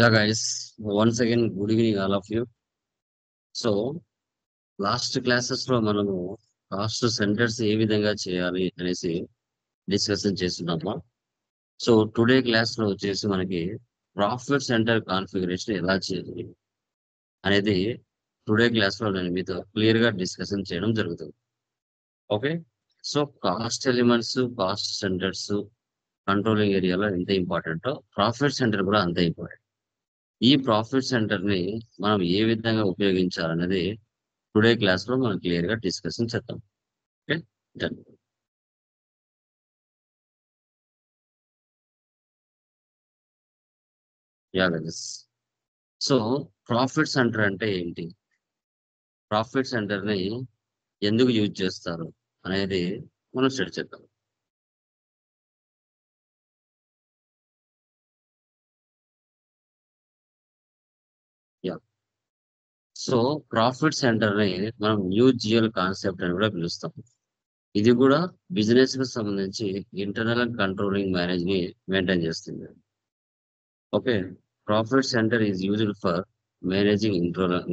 Yeah, guys, once again, good evening, all of you. So, last classes లో మనము cost centres ఏ విధంగా చేయాలి అనేసి డిస్కషన్ చేస్తున్నాము. సో, టుడే క్లాస్ లో వచ్చేసి మనకి ప్రాఫిట్ సెంటర్ కాన్ఫిగరేషన్ ఎలా చేయాలి అనేది టుడే క్లాస్ లో నేను మీతో క్లియర్ గా డిస్కషన్ చేయడం జరుగుతుంది. Okay. So, cost elements, cost centres, controlling ఏరియాలో ఎంత ఇంపార్టెంటో ప్రాఫిట్ సెంటర్ కూడా అంతే ఇంపార్టెంట్. ఈ ప్రాఫిట్ సెంటర్ ని మనం ఏ విధంగా ఉపయోగించాలనేది టుడే క్లాస్ లో మనం క్లియర్ గా డిస్కషన్ చేద్దాం. Okay, done. Yeah guys. So profit centre అంటే ఏంటి, ప్రాఫిట్ సెంటర్ ని ఎందుకు యూజ్ చేస్తారు అనేది మనం స్టడీ చేద్దాం. యా. సో ప్రాఫిట్ సెంటర్ ని మనం న్యూ జియల్ కాన్సెప్ట్ అని కూడా పిలుస్తాం. ఇది కూడా బిజినెస్ కి సంబంధించి ఇంటర్నల్ కంట్రోలింగ్ మేనేజ్ ని మెయింటైన్ చేస్తుంది. Okay. Profit centre is used for managing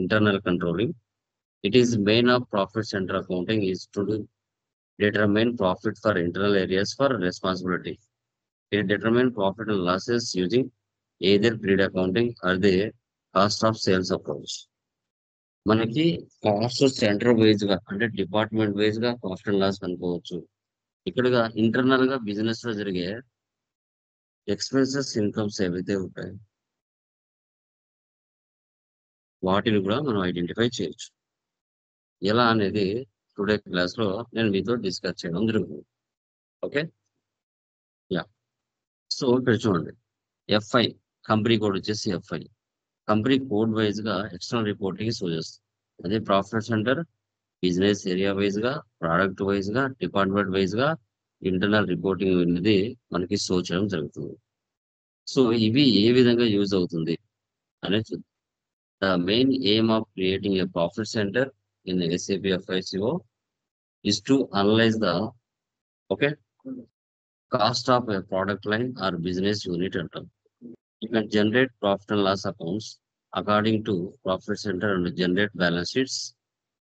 internal controlling. It is main of profit center accounting is to determine profit for internal areas for responsibility. It determine profit and losses using either period accounting or the cost of sales approach. మనకి cost centre wise గా అంటే department wise గా cost and loss కనుకోవచ్చు. ఇక్కడగా internal గా business లో జరిగే expenses incomes ఏవైతే ఉంటాయి వాటిని కూడా మనం ఐడెంటిఫై చేయొచ్చు. ఎలా అనేది టుడే క్లాస్ లో నేను మీతో డిస్కస్ చేయడం జరుగుతుంది. ఓకే. యా. సో ఇక్కడ చూడండి, ఎఫ్ఐ కంపెనీ కోడ్ వచ్చేసి ఎఫ్ఐ కంపెనీ కోడ్ వైజ్ గా ఎక్స్టర్నల్ రిపోర్టింగ్ షో చేస్తుంది. అదే profit centre business area wise గా, ప్రోడక్ట్ వైజ్ గా, డిపార్ట్మెంట్ వైజ్ గా ఇంటర్నల్ రిపోర్టింగ్ అనేది మనకి షో చేయడం జరుగుతుంది. సో ఇవి ఏ విధంగా యూజ్ అవుతుంది అనేది చూద్దాం. The main aim of creating a profit centre in SAP FICO is to analyze the okay cost of a product line or business unit item. You can generate profit and loss accounts according to profit center and generate balance sheets.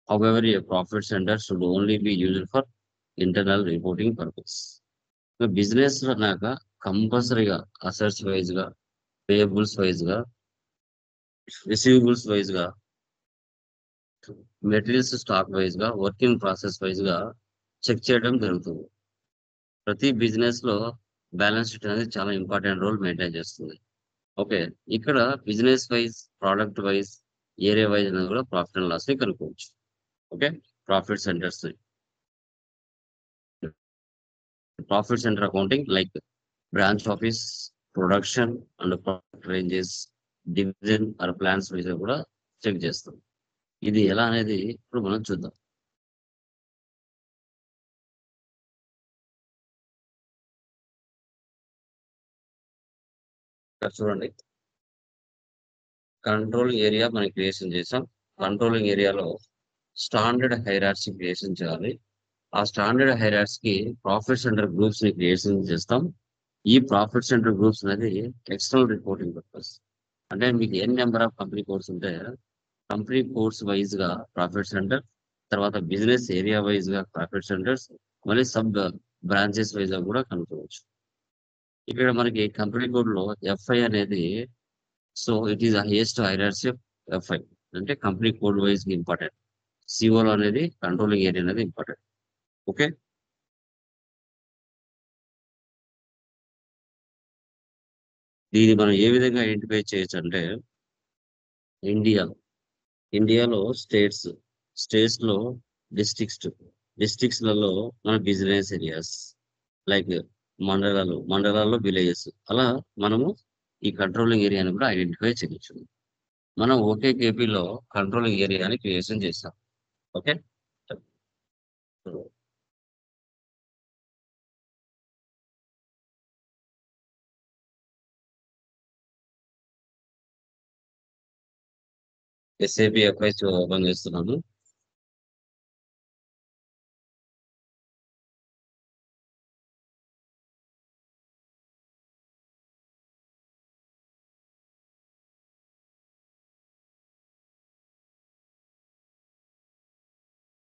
However, a profit center should only be used for internal reporting purpose. The business అన్నాక కంపల్సరీగా assets wise గా, payables wise గా, receivables wise గా, materials stock wise గా, working process wise గా check చేయడం జరుగుతుంది. ప్రతి బిజినెస్ లో బ్యాలెన్స్ షీట్ అనేది చాలా ఇంపార్టెంట్ రోల్ మెయింటైన్ చేస్తుంది. ఓకే. ఇక్కడ business wise, product wise, area wise అనేది కూడా ప్రాఫిట్ అండ్ లాస్ ని కనుక్కోవచ్చు. Okay. Profit centers, profit center accounting like branch office, production and product ranges, division or plans wise కూడా check చేస్తాం. ఇది ఎలా అనేది ఇప్పుడు మనం చూద్దాం. ఇక్కడ చూడండి, కంట్రోలింగ్ ఏరియా మనం క్రియేషన్ చేసాం. కంట్రోలింగ్ ఏరియాలో స్టాండర్డ్ హైరార్సీ క్రియేషన్ చేయాలి. ఆ స్టాండర్డ్ హైరార్స్ కి ప్రాఫిట్ సెంటర్ గ్రూప్స్ ని క్రియేషన్ చేస్తాం. ఈ ప్రాఫిట్ సెంటర్ గ్రూప్స్ అనేది ఎక్స్టర్నల్ రిపోర్టింగ్ పర్పస్. అంటే మీకు ఎన్ నెంబర్ ఆఫ్ కంపెనీ కోడ్స్ ఉంటే కంపెనీ కోడ్స్ వైజ్ గా ప్రాఫిట్ సెంటర్, తర్వాత బిజినెస్ ఏరియా వైజ్ గా ప్రాఫిట్ సెంటర్స్, మళ్ళీ సబ్ బ్రాంచెస్ వైజ్ గా కూడా కనుక్కోవచ్చు. ఇక్కడ మనకి కంపెనీ కోడ్ లో ఎఫ్ఐ అనేది, so it is highest hierarchy of FI, అంటే కంపెనీ కోడ్ వైజ్ ఇంపార్టెంట్. సిఓలో అనేది కంట్రోలింగ్ ఏరియా అనేది ఇంపార్టెంట్. ఓకే. దీన్ని మనం ఏ విధంగా ఐడెంటిఫై చేయొచ్చు అంటే, ఇండియా ఇండియాలో స్టేట్స్ లో డిస్ట్రిక్ట్స్, డిస్ట్రిక్ట్స్ లలో మన బిజినెస్ ఏరియాస్, లైక్ మండలాల్లో విలేజెస్, అలా మనము ఈ కంట్రోలింగ్ ఏరియాని కూడా ఐడెంటిఫై చేయొచ్చు. మనం ఓకే కేపీలో కంట్రోలింగ్ ఏరియాని క్రియేషన్ చేస్తాం. ఓకే. ఎస్ఏపి ఎఫ్ఐసి ఓపెన్ చేస్తున్నాను.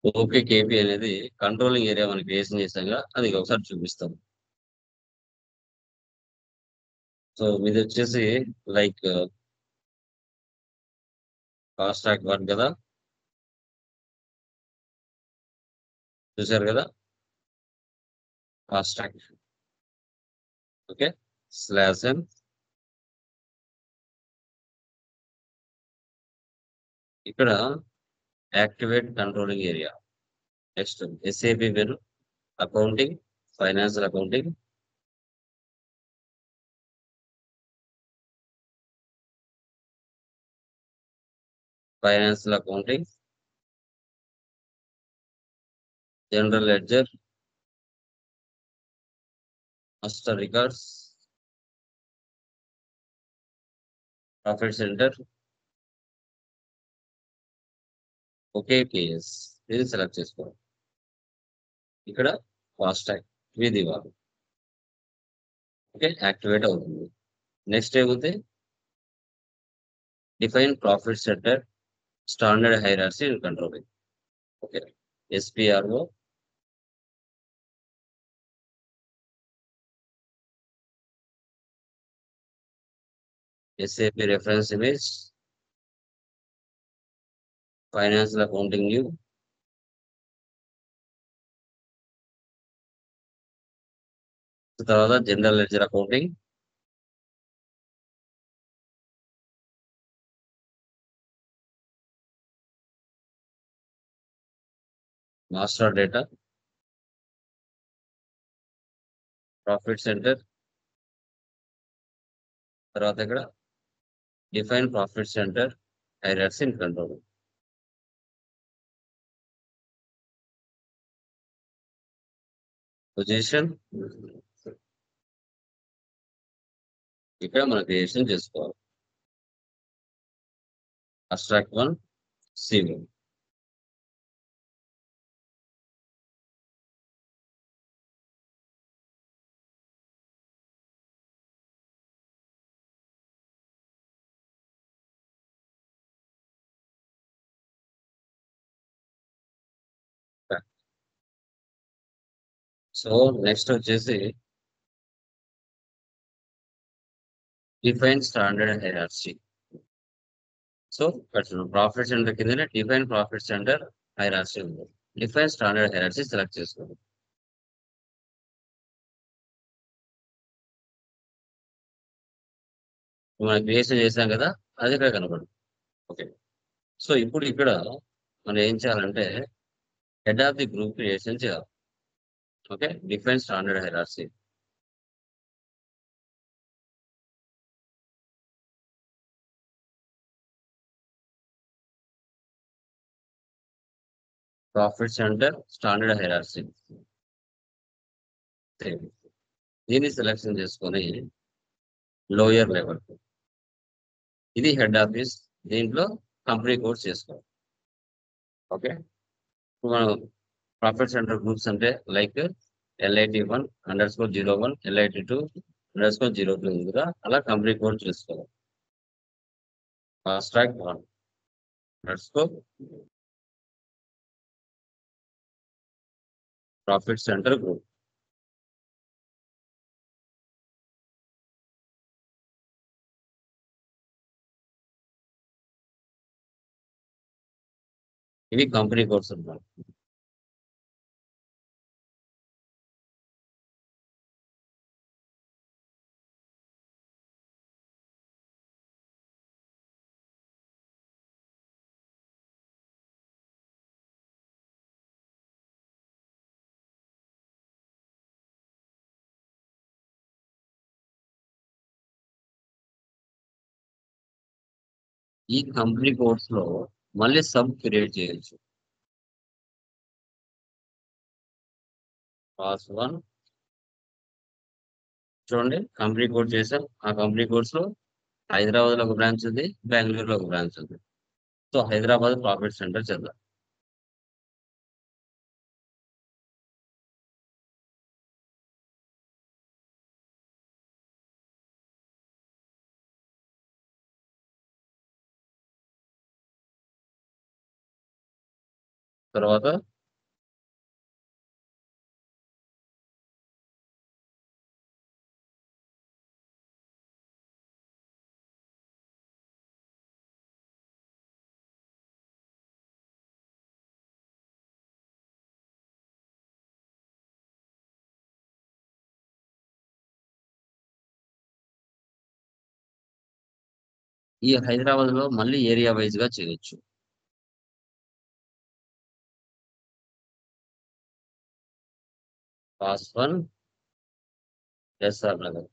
ఓకే కేపీ అనేది కంట్రోలింగ్ ఏరియా మనం క్రియేషన్ చేసాంగా అది ఒకసారి చూపిస్తాం. సో ఇది వచ్చేసి లైక్ కాస్ట్ ట్రాక్ వన్ కదా, చూసారు కదా cost track. Okay, slash N, ఇక్కడ activate controlling area. Next SAP వెరు accounting, financial accounting, financial accounting, general ledger, master records, profit centre, okay K S. ఇది సెలెక్ట్ చేసుకోవాలి. ఇక్కడ ఫాస్ట్ ట్రాక్ ఇది ఇవ్వాలి. ఓకే, యాక్టివేట్ అవుతుంది. నెక్స్ట్ ఏముంది, define profit centre standard hierarchy and controlling. Okay, SPRO, SAP reference image, financial accounting new, తర్వాత general ledger accounting, master data, profit centre, తర్వాత ఇక్కడ define profit centre hierarchy and controlling. Position ఇక్కడ మనం creation చేసుకోవాలి. Abstract one, C one. So next వచ్చేసి define standard hierarchy. So profit centre కింద define profit centre hierarchy ఉంది. Define standard hierarchy select చేసుకోండి. మనం క్రియేషన్ చేసాం కదా, అది ఇక్కడ కనపడు. ఓకే, సో ఇప్పుడు ఇక్కడ మనం ఏం చేయాలంటే head of the group creation చేయాలి. Okay, define standard hierarchy. Profit centre standard hierarchy దీన్ని సెలెక్షన్ చేసుకొని లోయర్ లెవెల్, ఇది హెడ్ ఆఫీస్, దీంట్లో కంపెనీ కోడ్స్ చేసుకోవాలి. ఓకే, ఇప్పుడు మనం ప్రాఫిట్ సెంటర్ గ్రూప్స్ అంటే లైక్ LIT1_01, LIT2_02 ఉంది కదా, అలా కంపెనీ కోడ్ చేసుకోవాలి. Fast track 1 profit centre group. ఇవి కంపెనీ కోడ్స్ ఉంటాయి. ఈ కంపెనీ కోడ్స్ లో మళ్ళీ సబ్ క్రియేట్ చేయొచ్చు. పాస్ 1 చూడండి, కంపెనీ కోడ్ చేసాం. ఆ కంపెనీ కోడ్స్ లో హైదరాబాద్ లో ఒక బ్రాంచ్ ఉంది, బెంగళూరులో ఒక బ్రాంచ్ ఉంది. సో హైదరాబాద్ ప్రాఫిట్ సెంటర్ చేద్దాం. తర్వాత ఈ హైదరాబాద్‌లో మళ్ళీ ఏరియా వైస్‌గా చేయొచ్చు. Class 1 SR Nagar.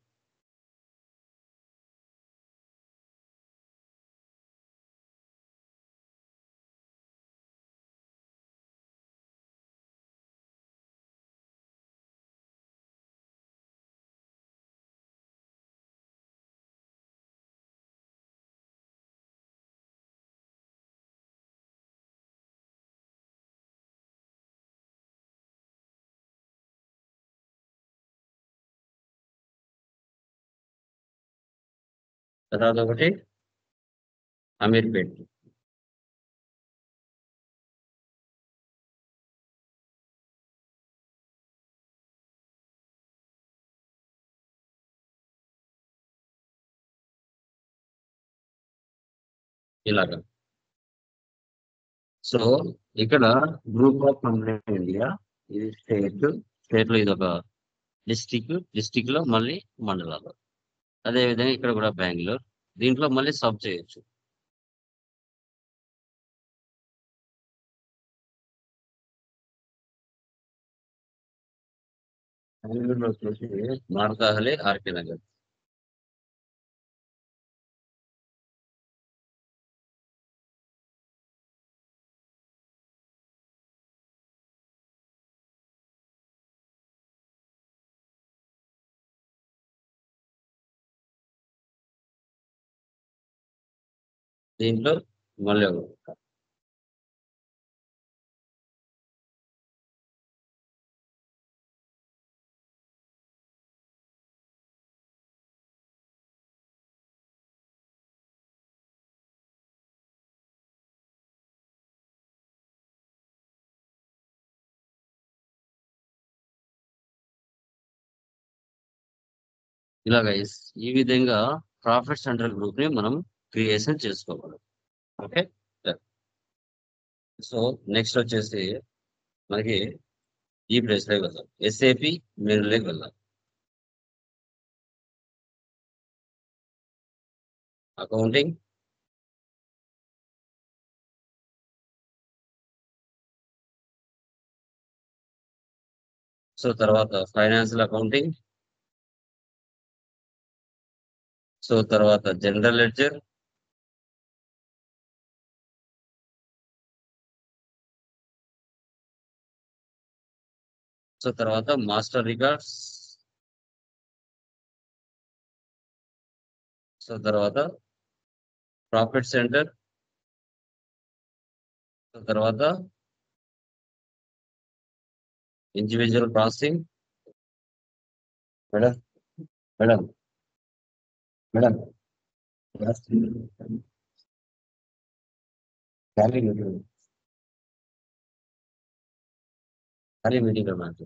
తర్వాత ఒకటి అమీర్పేట్. ఇలాగ. సో, ఇక్కడ గ్రూప్ ఆఫ్ కంప్లైంట్ ఇండియా. ఇది స్టేట్. స్టేట్‌లో ఇదొక డిస్ట్రిక్ట్. డిస్ట్రిక్ట్‌లో మళ్ళీ మండలాలు. అదే విధంగా ఇక్కడ కూడా బెంగుళూరు. దీంట్లో మళ్ళీ సబ్ చేయొచ్చు. బెంగుళూరులో వచ్చేసి నార్కాహలి, ఆర్‌కే నగర్. దీంట్లో మళ్ళీ ఇలా గైస్. ఈ విధంగా ప్రాఫిట్ సెంటర్ గ్రూప్‌ని మనం క్రియేషన్ చేసుకోవాలి. ఓకే. సో, నెక్స్ట్ వచ్చేసి మనకి ఈ ప్లేస్‌లోకి వెళ్దాం. ఎస్ఏపి మెనూలోకి వెళ్దాం. అకౌంటింగ్. సో, తర్వాత ఫైనాన్షియల్ అకౌంటింగ్. సో, తర్వాత జనరల్ లెడ్జర్. సో, తర్వాత మాస్టర్ రికార్డ్స్. సో, తర్వాత ప్రాఫిట్ సెంటర్. సో, తర్వాత individual processing. Madam, madam, madam. ఖాళీ మీటింగ్. ఖాళీ మీటింగ్‌లో నాకు.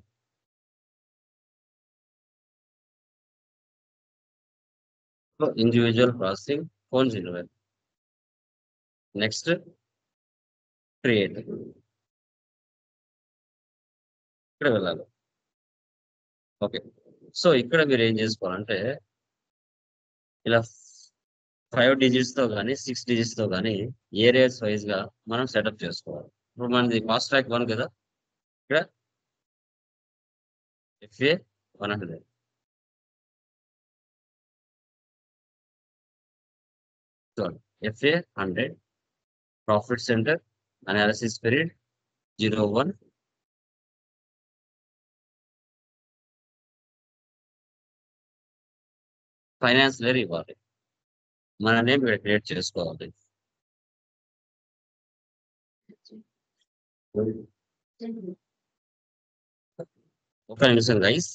So, individual processing, phone delivery. Next create. ఇక్కడ వెళ్ళాలి. ఓకే. సో, ఇక్కడ మీరేం జేసుకోవాలంటే ఇలా 5 డిజిట్స్‌తో గాని, 6 డిజిట్స్‌తో గాని ఏరియాస్ వైస్‌గా మనం సెటప్ చేసుకోవాలి. ఇప్పుడు మనది ఫాస్ట్ ట్రాక్ 1 కదా! ఇక్కడ ఎఫ్ఏ 100. చూడండి. FA 100, profit centre, analysis period 01, finance layer ఇవ్వాలి. మన నేమ్ ఇక్కడ క్రియేట్ చేసుకోవాలి. ఒక నిమిషం గైస్.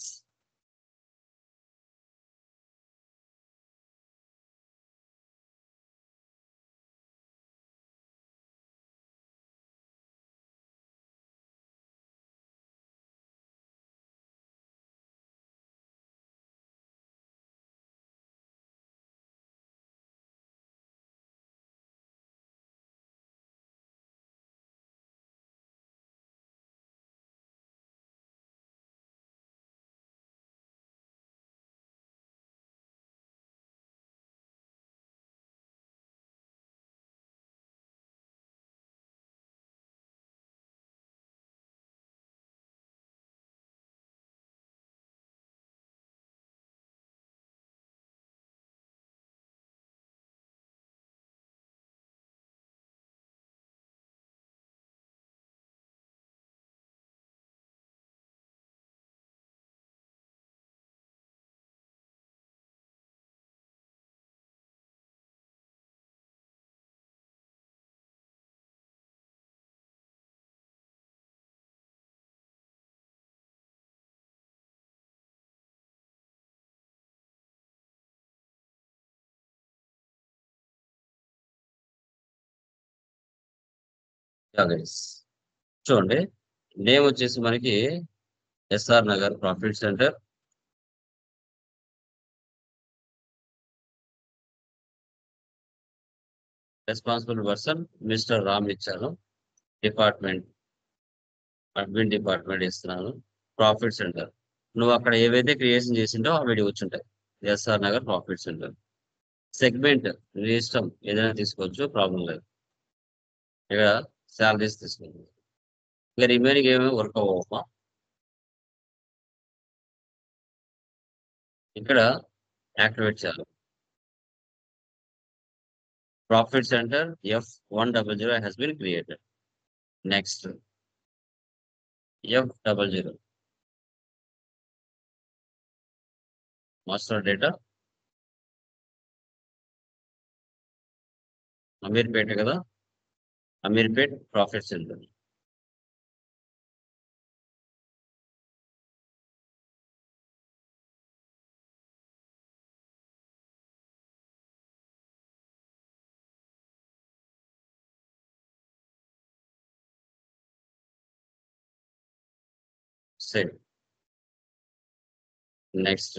గైస్ చూడండి. నేమ్ వచ్చేసి మనకి S R Nagar profit centre. Responsible person mister Ram ఇచ్చాను. డిపార్ట్మెంట్ అడ్మిన్ డిపార్ట్మెంట్ ఇస్తున్నాను. ప్రాఫిట్ సెంటర్ నువ్వు అక్కడ ఏవైతే క్రియేషన్ చేసిండో అవి వచ్చుంటాయి. S R Nagar profit centre. Segment నీ ఇష్టం ఏదైనా తీసుకోవచ్చు, ప్రాబ్లం లేదు. ఇక్కడ శాలరీస్ తీసుకోండి. ఇక రిమైనింగ్ ఏమేమి వర్క్ అవ్వమ్మా. ఇక్కడ యాక్టివేట్ చేయాలి. Profit centre F100 has been created. Next F00 master data Ameerpet కదా, Ameerpet profit centre. Same. Next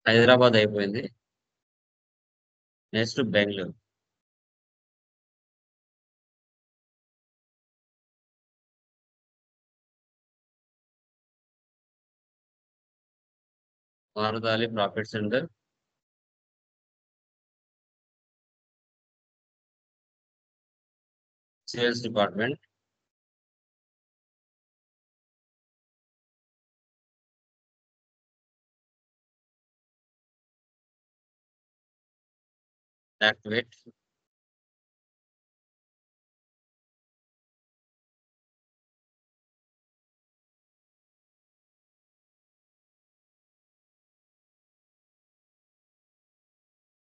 Hyderabad అయిపోయింది. నెక్స్ట్ బెంగళూరు. మారుదాలి profit centre. Sales department. Activate.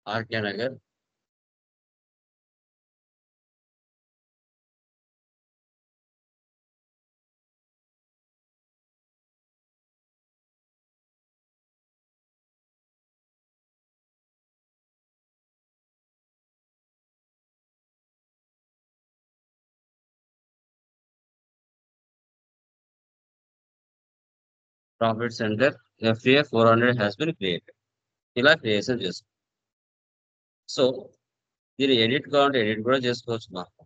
R K Nagar. Profit centre FA 400 has been created. ఇలా creation చేసుకో. So దీన్ని edit కావాలంటే edit కూడా చేసుకోవచ్చు. మాకు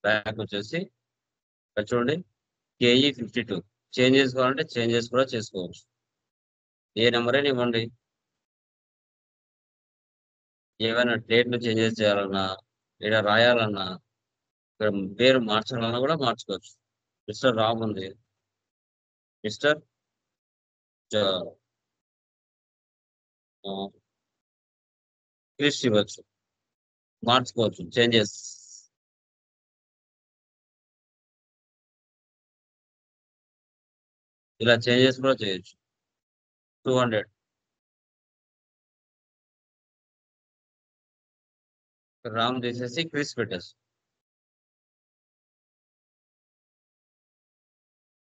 బ్యాక్ వచ్చేసి ఇక్కడ చూడండి KE52 చేంజెస్ కావాలంటే చేంజెస్ కూడా చేసుకోవచ్చు. ఏ నెంబర్ అయినా ఇవ్వండి. ఏమైనా డేట్లు చేంజెస్ చేయాలన్నా, ఇక్కడ రాయాలన్నా, ఇక్కడ పేరు మార్చాలన్నా కూడా మార్చుకోవచ్చు. మిస్టర్ రామ్ ఉంది, మిస్టర్ క్రిష్ ఇవ్వచ్చు, మార్చుకోవచ్చు చేంజెస్. ఇలా చేంజెస్ కూడా చేయొచ్చు. 200 రామ్ తీసేసి క్రిష్ పెట్టేసి.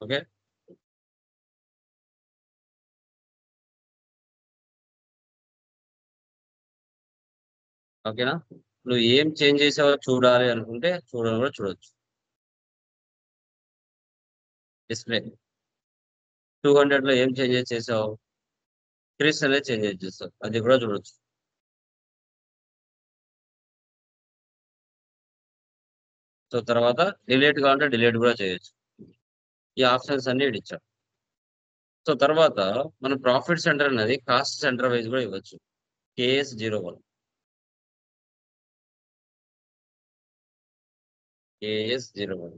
ఓకే. ఓకేనా. నువ్వు ఏం చేంజ్ చేసావో చూడాలి అనుకుంటే చూడని కూడా చూడొచ్చు. డిస్ప్లే 200 లో ఏం చేంజెస్ చేసావు, క్రిష్ అనేది చేంజెస్ చేస్తావు, అది కూడా చూడొచ్చు. సో తర్వాత డిలీట్ కావాలంటే డిలీట్ కూడా చేయొచ్చు. ఈ ఆప్షన్స్ అన్ని ఇచ్చాం. సో తర్వాత మన ప్రాఫిట్ సెంటర్ అనేది కాస్ట్ సెంటర్ వైజ్ కూడా ఇవ్వచ్చు. KS01 KS01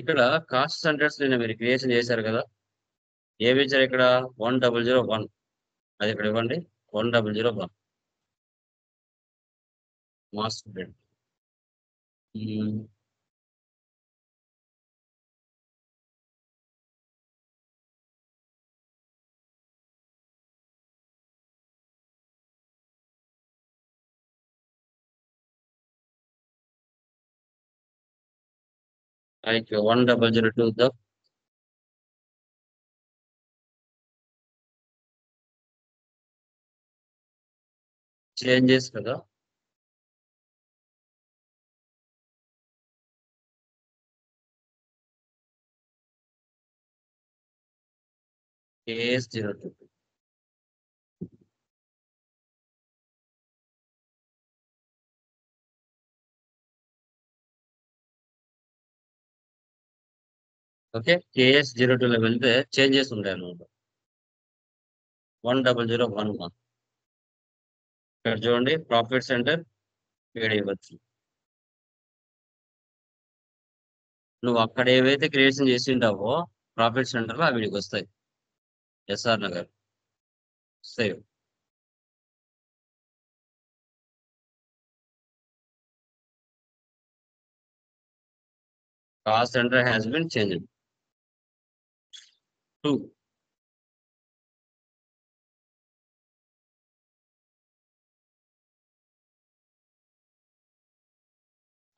ఇక్కడ కాస్ట్ సెంటర్స్ నిన్న మీరు క్రియేషన్ చేశారు కదా, ఏమి ఇచ్చారు ఇక్కడ 1001. అది ఇక్కడ ఇవ్వండి 1001 master print. Like 1002 the changes కదా. KS02. ఓకే. KS02లో వెళ్తే చేంజెస్ ఉంటాయన్నమాట. 10011. ఇక్కడ చూడండి ప్రాఫిట్ సెంటర్ ఇక్కడ ఇవ్వచ్చు. నువ్వు అక్కడ ఏవైతే క్రియేషన్ చేసింటావో ప్రాఫిట్ సెంటర్లో అవి వీడికి వస్తాయి. SR Nagar save. Cost center has been changed 2.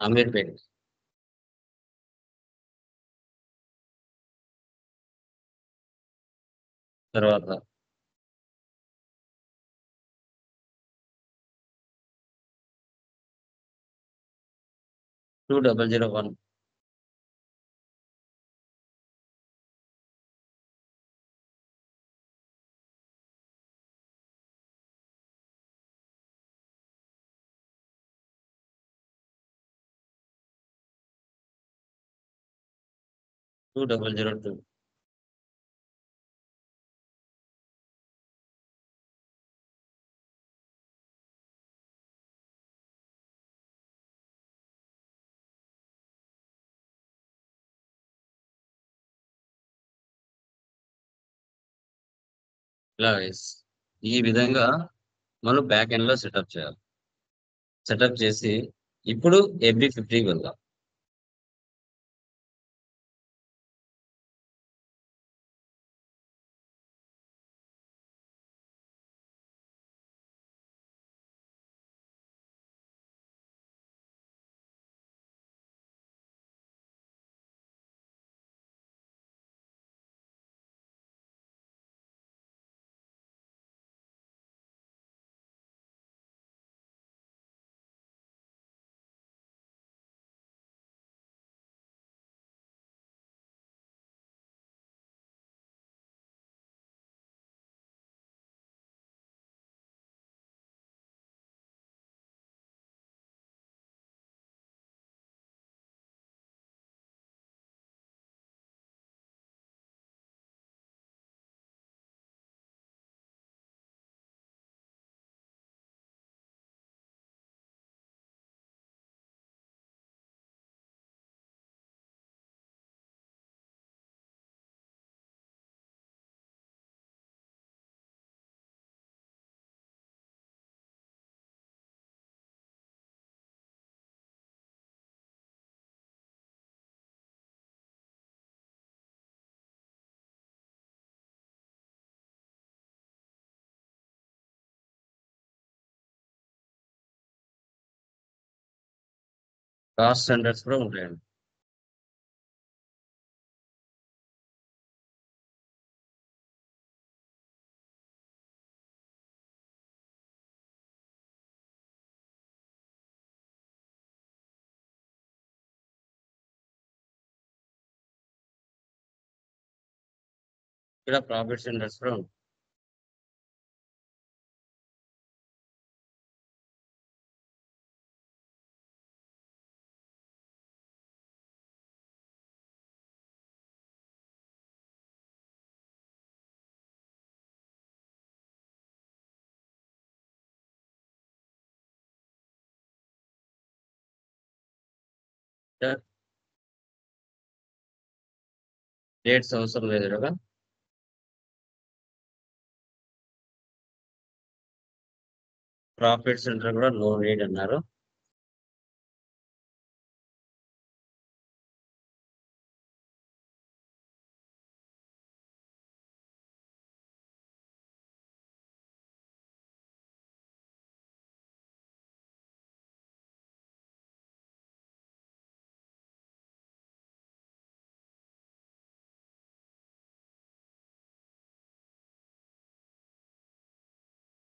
Ameerpet. తర్వాత 2001. Two double zero two. ఇలా ఈ విధంగా మనం బ్యాక్ ఎండ్ లో సెటప్ చేయాలి. సెటప్ చేసి ఇప్పుడు FB50 వెళ్దాం. కాస్ట్ సెంటర్స్ కూడా ఉంటాయండి. ఇక్కడ ప్రాఫిట్ సెంటర్స్ కూడా ఉంటాయి. డేట్స్ అవసరం లేదు కదా. ప్రాఫిట్ సెంటర్ కూడా నో నీడ్ అన్నారు.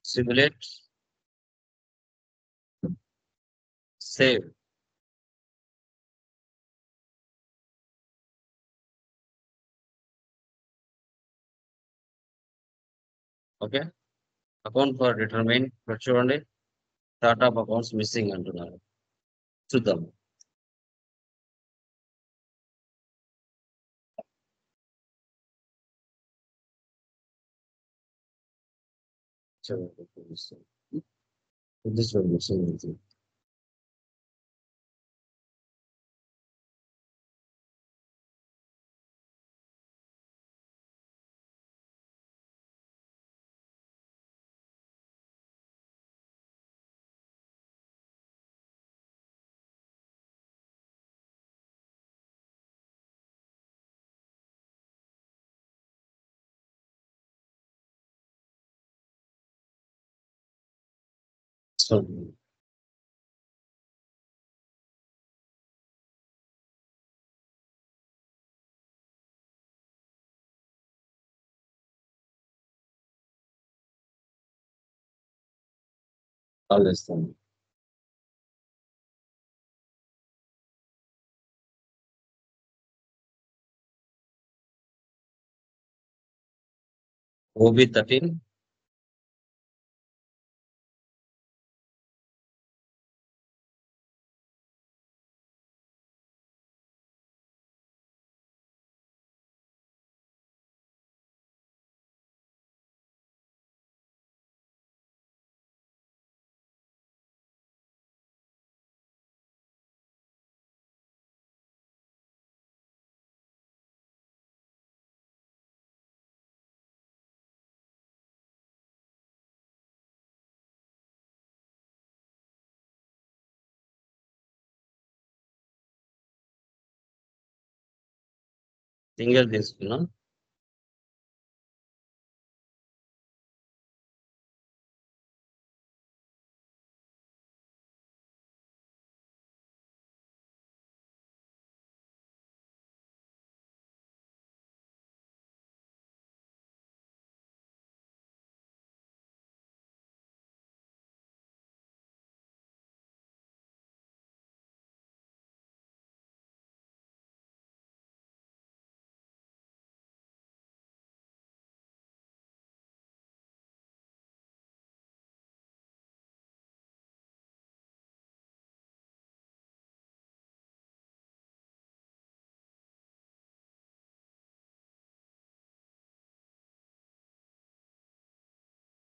Simulate save. Okay. Account for determine ఇక్కడ చూడండి. స్టార్ట్ ఆఫ్ అకౌంట్స్ మిస్సింగ్ అంటున్నారు. చూద్దాం. చూడండి. this one missing. So all this thing. OB13. Single తీసుకున్నాం.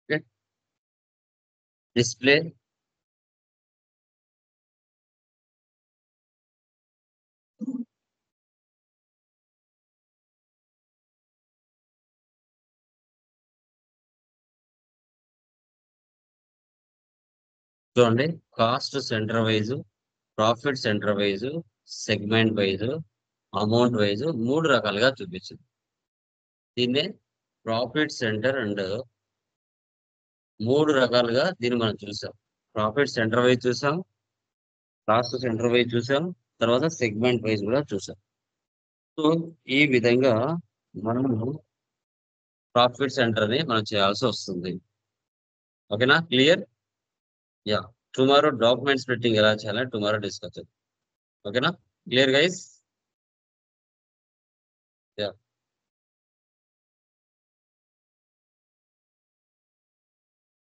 ఓకే. డిస్ప్లే చూడండి. Cost centre wise, profit centre wise, segment wise, amount wise 3 రకాలుగా చూపించింది. దీన్నే ప్రాఫిట్ సెంటర్ అండ్ 3 రకాలుగా దీన్ని మనం చూసాం. ప్రాఫిట్ సెంటర్ వైజ్ చూసాం, కాస్ట్ సెంటర్ వైజ్ చూసాం, తర్వాత సెగ్మెంట్ వైజ్ కూడా చూసాం. సో ఈ విధంగా మనము ప్రాఫిట్ సెంటర్ ని మనం చేయాల్సి వస్తుంది. ఓకేనా? Clear? Yeah. Tomorrow document splitting ఎలా చేయాలని టుమారో డిస్కస్ చేద్దాం. ఓకేనా? Clear guys? యా.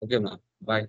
ఓకే మా. బాయ్.